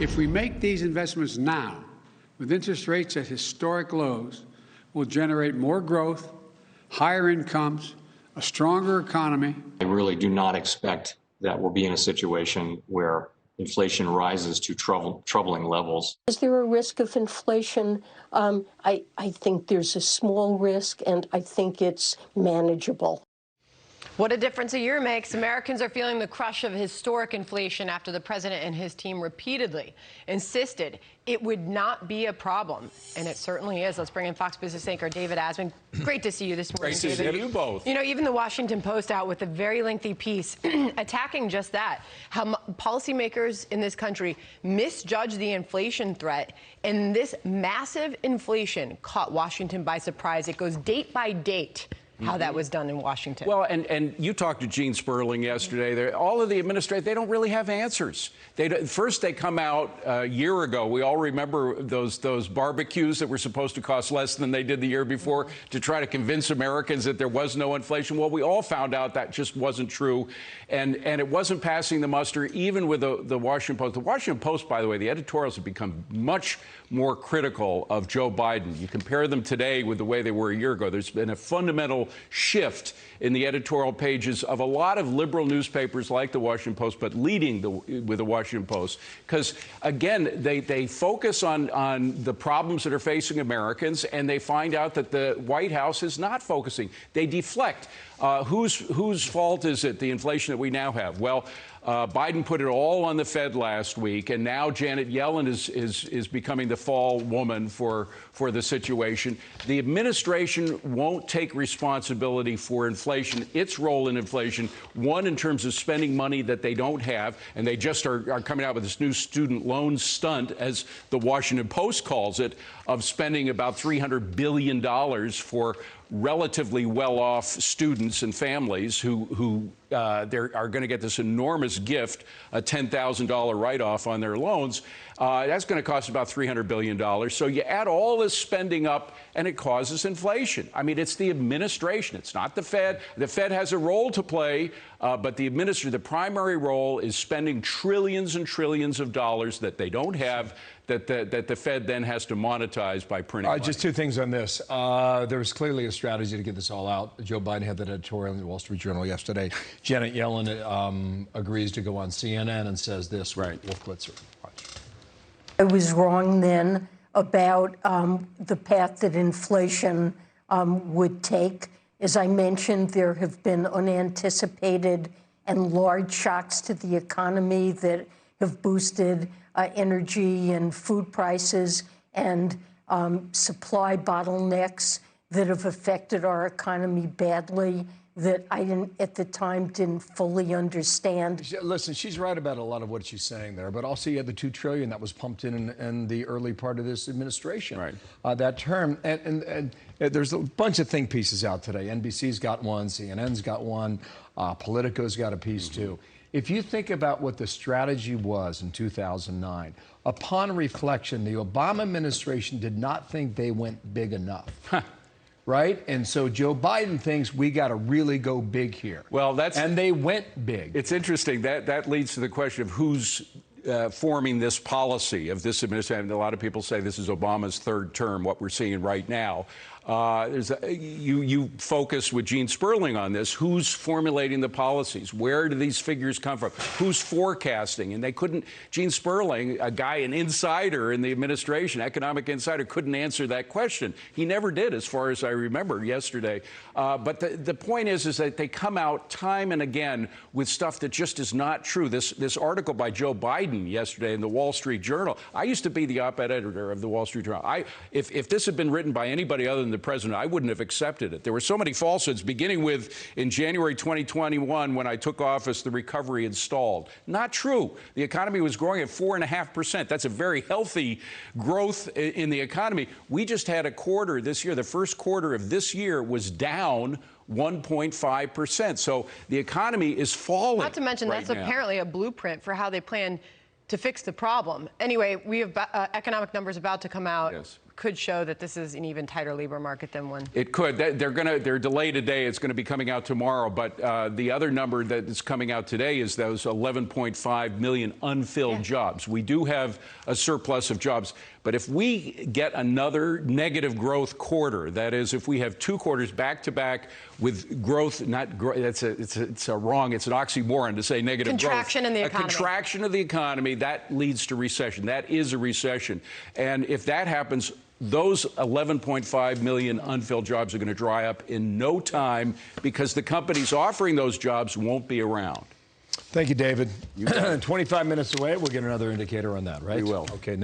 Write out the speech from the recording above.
If we make these investments now, with interest rates at historic lows, we'll generate more growth, higher incomes, a stronger economy. I really do not expect that we'll be in a situation where inflation rises to troubling levels. Is there a risk of inflation? I think there's a small risk, and I think it's manageable. What a difference a year makes. Americans are feeling the crush of historic inflation after the president and his team repeatedly insisted it would not be a problem. And it certainly is. Let's bring in Fox Business anchor David Asman. Great to see you this morning, David. David. See you both. You know, even the Washington Post out with a very lengthy piece attacking just that, how policymakers in this country misjudge the inflation threat. And this massive inflation caught Washington by surprise. It goes date by date how that was done in Washington. Well, and you talked to Gene Sperling yesterday. All of the administrators, they don't really have answers. First, they come out a year ago. We all remember those barbecues that were supposed to cost less than they did the year before to try to convince Americans that there was no inflation. Well, we all found out that just wasn't true, and it wasn't passing the muster even with the Washington Post. The Washington Post, by the way, the editorials have become much more critical of Joe Biden. You compare them today with the way they were a year ago. There's been a fundamental shift in the editorial pages of a lot of liberal newspapers like the Washington Post, but leading with the Washington Post. Because, again, they focus on the problems that are facing Americans, and they find out that the White House is not focusing. They deflect. Whose fault is it, the inflation that we now have? Well, Biden put it all on the Fed last week, and now Janet Yellen is becoming the fall woman for the situation. The administration won't take responsibility for inflation, its role in inflation, one, in terms of spending money that they don't have, and they just are coming out with this new student loan stunt, as the Washington Post calls it, of spending about $300 billion for relatively well-off students and families who are going to get this enormous gift, a $10,000 write-off on their loans. That's going to cost about $300 billion. So you add all this spending up, and it causes inflation. I mean, it's the administration. It's not the Fed. The Fed has a role to play, but the primary role is spending trillions and trillions of dollars that they don't have, that the Fed then has to monetize by printing money. Just two things on this. There was clearly a strategy to get this all out. Joe Biden had that editorial in the Wall Street Journal yesterday. Janet Yellen agrees to go on CNN and says this. Right. Wolf Blitzer. Watch. I was wrong then about the path that inflation would take. As I mentioned, there have been unanticipated and large shocks to the economy that have boosted energy and food prices and supply bottlenecks that have affected our economy badly that I at the time didn't fully understand. Listen, she's right about a lot of what she's saying there, but also you had the $2 trillion that was pumped in the early part of this administration. Right. That term, and there's a bunch of think pieces out today. NBC's got one, CNN's got one, Politico's got a piece too. If you think about what the strategy was in 2009, upon reflection, the Obama administration did not think they went big enough. Right? And so Joe Biden thinks we got to really go big here. Well, and they went big. It's interesting. That leads to the question of who's forming this policy of this administration. A lot of people say this is Obama's third term, what we're seeing right now. You focus with Gene Sperling on this. Who's formulating the policies? Where do these figures come from? Who's forecasting? And they couldn't. Gene Sperling, a guy, an insider in the administration, economic insider, couldn't answer that question. He never did, as far as I remember yesterday. But the point is that they come out time and again with stuff that just is not true. This article by Joe Biden yesterday in the Wall Street Journal. I used to be the op-ed editor of the Wall Street Journal. If this had been written by anybody other than the president, I wouldn't have accepted it. There were so many falsehoods, beginning with in January 2021, when I took office, the recovery had stalled. Not true. The economy was growing at 4.5%. That's a very healthy growth in the economy. We just had a quarter this year. The first quarter of this year was down 1.5%. So the economy is falling. Not to mention that's apparently a blueprint for how they plan to fix the problem. Anyway, we have economic numbers about to come out. Yes. could show that this is an even tighter labor market than one. It could. They're delayed today. It's going to be coming out tomorrow. But the other number that is coming out today is those 11.5 million unfilled jobs. We do have a surplus of jobs. But if we get another negative growth quarter, that is, if we have 2 quarters back to back with growth, not growth, it's an oxymoron to say negative contraction growth. In the economy. A contraction of the economy, that leads to recession. That is a recession. And if that happens, those 11.5 million unfilled jobs are going to dry up in no time because the companies offering those jobs won't be around. Thank you, David. 25 minutes away, we'll get another indicator on that, right? We will. Okay.